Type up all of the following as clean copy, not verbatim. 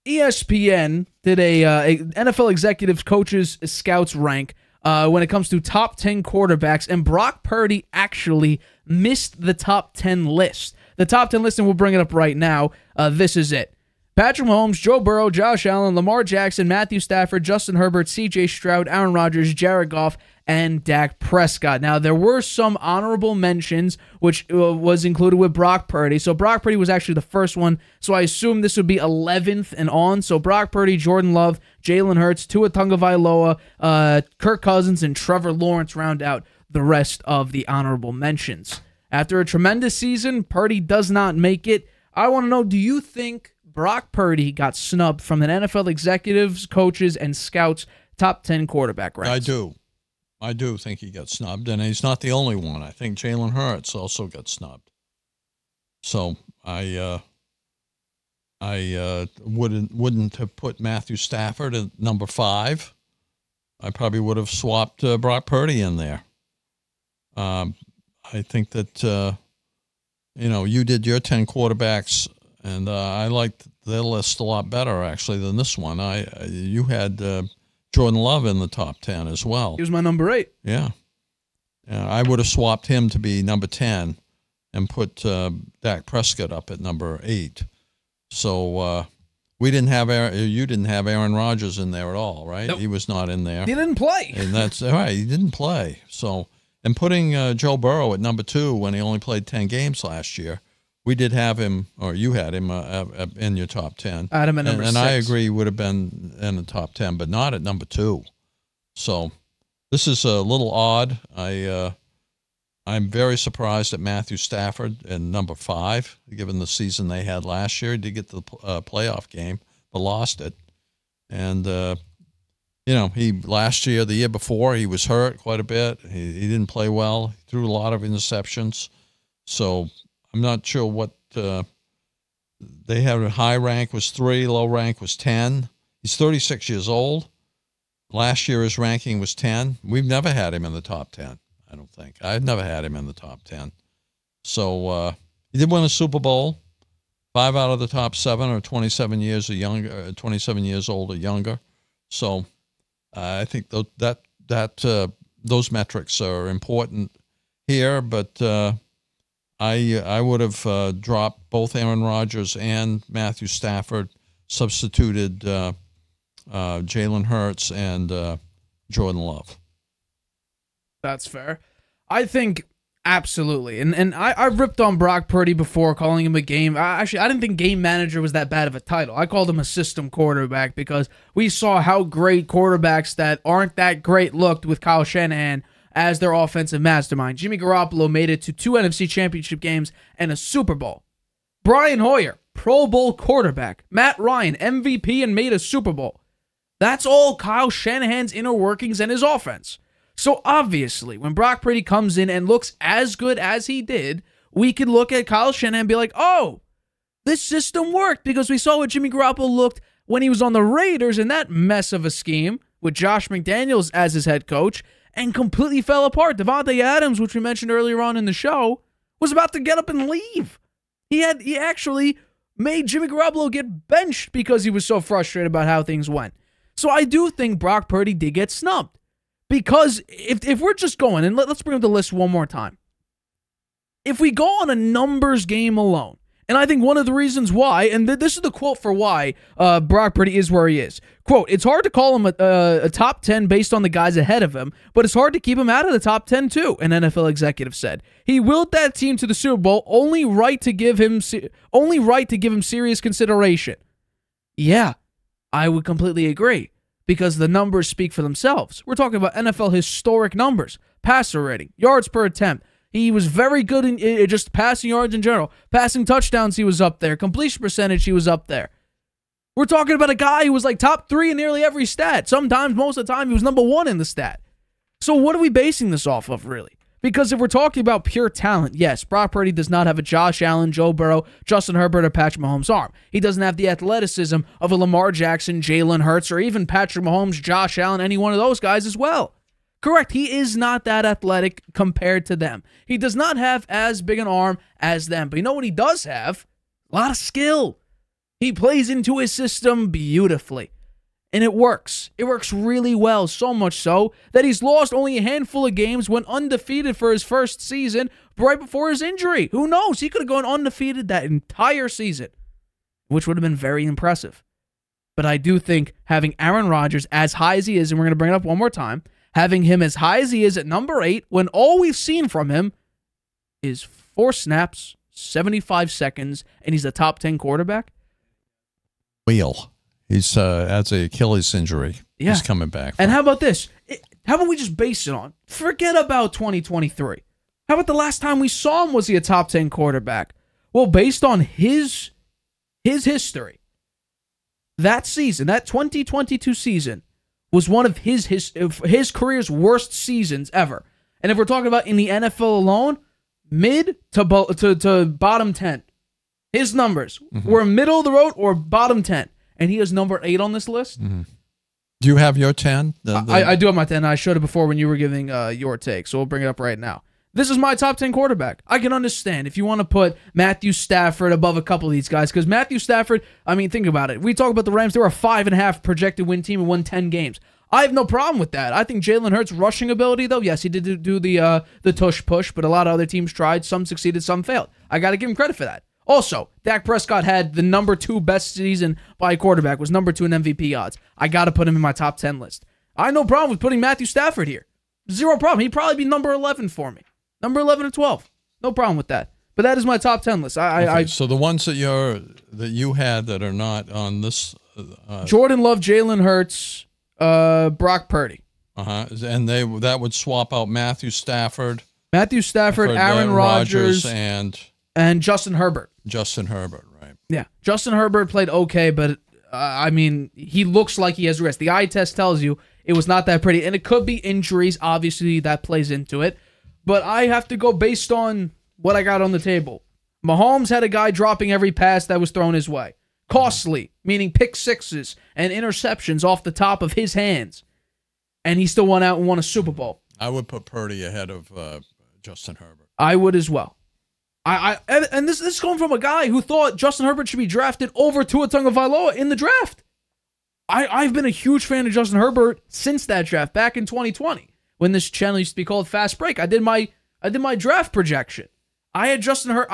ESPN did a NFL executives, coaches, scouts rank when it comes to top 10 quarterbacks, and Brock Purdy actually missed the top 10 list. The top 10 list, and we'll bring it up right now. This is it. Patrick Mahomes, Joe Burrow, Josh Allen, Lamar Jackson, Matthew Stafford, Justin Herbert, CJ Stroud, Aaron Rodgers, Jared Goff, and Dak Prescott. Now, there were some honorable mentions, which was included with Brock Purdy. So Brock Purdy was actually the first one, so I assume this would be 11th and on. So Brock Purdy, Jordan Love, Jalen Hurts, Tua Tagovailoa, Kirk Cousins, and Trevor Lawrence round out the rest of the honorable mentions. After a tremendous season, Purdy does not make it. I want to know, do you think Brock Purdy got snubbed from an NFL executives, coaches, and scouts top 10 quarterback ranks? I do think he got snubbed, and he's not the only one. I think Jalen Hurts also got snubbed. So I wouldn't have put Matthew Stafford at number 5. I probably would have swapped Brock Purdy in there. I think that you did your 10 quarterbacks, and I liked their list a lot better actually than this one. You had Jordan Love in the top 10 as well. He was my number 8. Yeah. I would have swapped him to be number 10 and put Dak Prescott up at number 8. So you didn't have Aaron Rodgers in there at all, right? Nope. He was not in there. He didn't play. And that's right. He didn't play. So, and putting Joe Burrow at number 2 when he only played 10 games last year, we did have him, or you had him in your top 10. I had him at number 6. And I agree he would have been in the top 10, but not at number 2. So this is a little odd. I'm very surprised at Matthew Stafford in number 5, given the season they had last year. He did get the playoff game, but lost it. And, the year before, he was hurt quite a bit. He didn't play well. He threw a lot of interceptions. So I'm not sure what they had. A high rank was 3, low rank was 10. He's 36 years old. Last year his ranking was 10. We've never had him in the top 10, I don't think. I've never had him in the top 10. So he did win a Super Bowl. 5 out of the top 7 are 27 years or younger, 27 years old or younger. So I think those metrics are important here, but I would have dropped both Aaron Rodgers and Matthew Stafford, substituted Jalen Hurts and Jordan Love. That's fair. I think absolutely. And I ripped on Brock Purdy before, calling him a game. I didn't think game manager was that bad of a title. I called him a system quarterback because we saw how great quarterbacks that aren't that great looked with Kyle Shanahan as their offensive mastermind. Jimmy Garoppolo made it to 2 NFC championship games and a Super Bowl. Brian Hoyer, Pro Bowl quarterback. Matt Ryan, MVP and made a Super Bowl. That's all Kyle Shanahan's inner workings and his offense. So obviously, when Brock Purdy comes in and looks as good as he did, we could look at Kyle Shanahan and be like, oh, this system worked because we saw what Jimmy Garoppolo looked when he was on the Raiders in that mess of a scheme with Josh McDaniels as his head coach, and completely fell apart. Davante Adams, which we mentioned earlier on in the show, was about to get up and leave. He actually made Jimmy Garoppolo get benched because he was so frustrated about how things went. So I do think Brock Purdy did get snubbed. Because if we're just going, and let's bring up the list one more time. If we go on a numbers game alone, and I think one of the reasons why, and this is the quote for why Brock Purdy is where he is. Quote, it's hard to call him a top 10 based on the guys ahead of him, but it's hard to keep him out of the top 10 too, an NFL executive said. He willed that team to the Super Bowl, only right to give him serious consideration. Yeah, I would completely agree. Because the numbers speak for themselves. We're talking about NFL historic numbers. Passer rating, yards per attempt. He was very good in just passing yards in general. Passing touchdowns, he was up there. Completion percentage, he was up there. We're talking about a guy who was like top 3 in nearly every stat. Sometimes, most of the time, he was number 1 in the stat. So what are we basing this off of, really? Because if we're talking about pure talent, yes, Brock Purdy does not have a Josh Allen, Joe Burrow, Justin Herbert, or Patrick Mahomes' arm. He doesn't have the athleticism of a Lamar Jackson, Jalen Hurts, or even Patrick Mahomes, Josh Allen, any one of those guys as well. Correct, he is not that athletic compared to them. He does not have as big an arm as them. But you know what he does have? A lot of skill. He plays into his system beautifully. And it works. It works really well, so much so that he's lost only a handful of games, went undefeated for his first season right before his injury. Who knows? He could have gone undefeated that entire season, which would have been very impressive. But I do think having Aaron Rodgers as high as he is, and we're going to bring it up one more time, having him as high as he is at number 8, when all we've seen from him is 4 snaps, 75 seconds, and he's a top 10 quarterback. Wheel. He's has an Achilles injury. Yeah. He's coming back. And how about this? How about we just base it on? Forget about 2023. How about the last time we saw him was he a top 10 quarterback? Well, based on his history, that season, that 2022 season, was one of his career's worst seasons ever. And if we're talking about in the NFL alone, mid to bottom 10. His numbers were middle of the road or bottom 10. And he is number 8 on this list. Mm-hmm. Do you have your 10? I do have my 10. I showed it before when you were giving your take, so we'll bring it up right now. This is my top 10 quarterback. I can understand if you want to put Matthew Stafford above a couple of these guys, because Matthew Stafford, I mean, think about it. We talk about the Rams. They were a 5.5 projected win team and won 10 games. I have no problem with that. I think Jalen Hurts' rushing ability, though, yes, he did do the tush push, but a lot of other teams tried. Some succeeded, some failed. I got to give him credit for that. Also, Dak Prescott had the number 2 best season by a quarterback, was number 2 in MVP odds. I got to put him in my top 10 list. I have no problem with putting Matthew Stafford here. Zero problem. He'd probably be number 11 for me. Number 11 or 12. No problem with that. But that is my top 10 list. So the ones that you had that are not on this... Jordan Love, Jalen Hurts, Brock Purdy. And that would swap out Matthew Stafford, Aaron Rodgers, and Justin Herbert. Justin Herbert, right. Yeah. Justin Herbert played okay, but, I mean, he looks like he has rest. The eye test tells you it was not that pretty. And it could be injuries. Obviously, that plays into it. But I have to go based on what I got on the table. Mahomes had a guy dropping every pass that was thrown his way. Costly, meaning pick sixes and interceptions off the top of his hands. And he still went out and won a Super Bowl. I would put Purdy ahead of Justin Herbert. I would as well. And this is coming from a guy who thought Justin Herbert should be drafted over Tua Tagovailoa in the draft. I've been a huge fan of Justin Herbert since that draft back in 2020 when this channel used to be called Fast Break. I did my draft projection. I had Justin Herbert.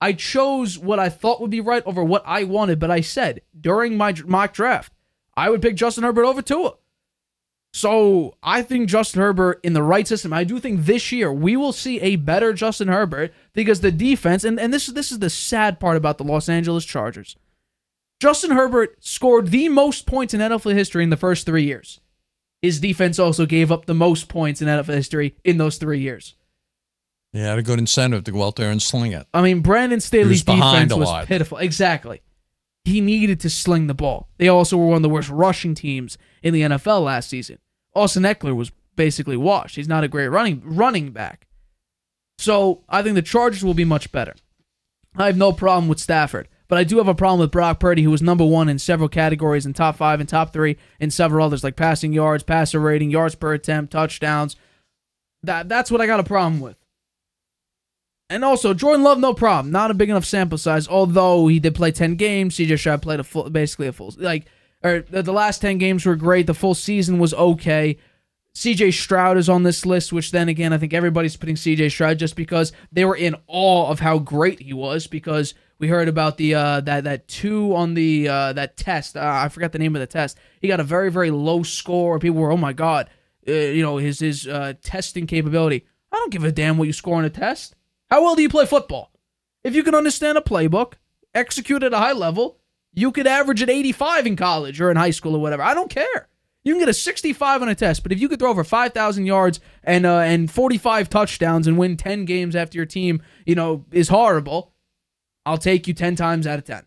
I chose what I thought would be right over what I wanted, but I said during my mock draft I would pick Justin Herbert over Tua. So I think Justin Herbert in the right system. I do think this year we will see a better Justin Herbert because the defense, and this is the sad part about the Los Angeles Chargers. Justin Herbert scored the most points in NFL history in the first 3 years. His defense also gave up the most points in NFL history in those 3 years. He had a good incentive to go out there and sling it. I mean, Brandon Staley's defense was pitiful. Exactly. He needed to sling the ball. They also were one of the worst rushing teams in the NFL last season. Austin Eckler was basically washed. He's not a great running back. So I think the Chargers will be much better. I have no problem with Stafford, but I do have a problem with Brock Purdy, who was number 1 in several categories, in top 5 and top 3 in several others, like passing yards, passer rating, yards per attempt, touchdowns. That's what I got a problem with. And also, Jordan Love, no problem. Not a big enough sample size, although he did play 10 games. CJ Stroud played basically a full. The last 10 games were great. The full season was okay. CJ Stroud is on this list, which then again, I think everybody's putting CJ Stroud just because they were in awe of how great he was, because we heard about the that 2 on the that test. I forgot the name of the test. He got a very, very low score. People were, oh my God, his testing capability. I don't give a damn what you score on a test. How well do you play football? If you can understand a playbook, execute at a high level, you could average at 85 in college or in high school or whatever. I don't care. You can get a 65 on a test, but if you could throw over 5,000 yards and 45 touchdowns and win 10 games after your team, is horrible, I'll take you 10 times out of 10.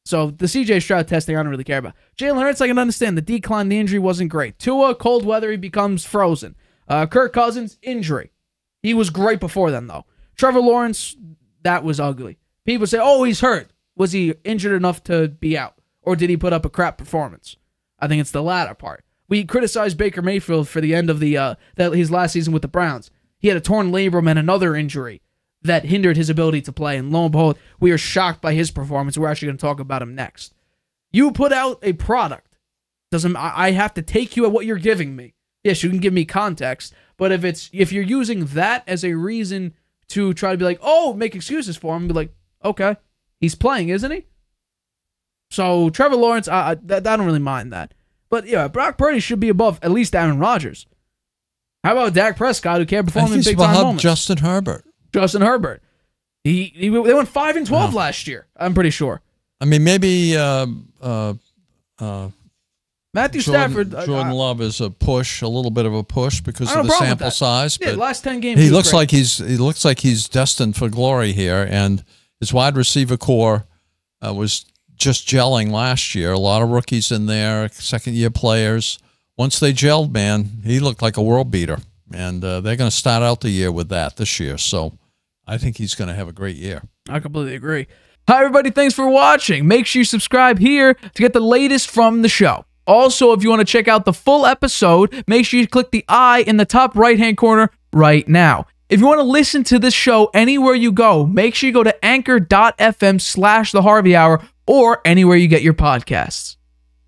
So the CJ Stroud testing, I don't really care about. Jalen Hurts, I can understand. The decline, the injury wasn't great. Tua, cold weather, he becomes frozen. Kirk Cousins, injury. He was great before then, though. Trevor Lawrence, that was ugly. People say, oh, he's hurt. Was he injured enough to be out? Or did he put up a crap performance? I think it's the latter part. We criticized Baker Mayfield for the end of his last season with the Browns. He had a torn labrum and another injury that hindered his ability to play. And lo and behold, we are shocked by his performance. We're actually going to talk about him next. You put out a product. I have to take you at what you're giving me. Yes, you can give me context, but if you're using that as a reason to try to be like, oh, make excuses for him, be like, okay, he's playing, isn't he? So Trevor Lawrence, I don't really mind that. But yeah, Brock Purdy should be above at least Aaron Rodgers. How about Dak Prescott, who can't perform in big time moments? Justin Herbert. Justin Herbert. They went 5-12 last year. I'm pretty sure. I mean, maybe Matthew Stafford. Jordan Love is a little bit of a push because of the sample size. Yeah, but last 10 games. He looks like he's destined for glory here, and his wide receiver core was just gelling last year. A lot of rookies in there, second-year players. Once they gelled, man, he looked like a world beater, and they're going to start out the year with that this year. So I think he's going to have a great year. I completely agree. Hi, everybody. Thanks for watching. Make sure you subscribe here to get the latest from the show. Also, if you want to check out the full episode, make sure you click the I in the top right-hand corner right now. If you want to listen to this show anywhere you go, make sure you go to anchor.fm/The Harvey Hour or anywhere you get your podcasts.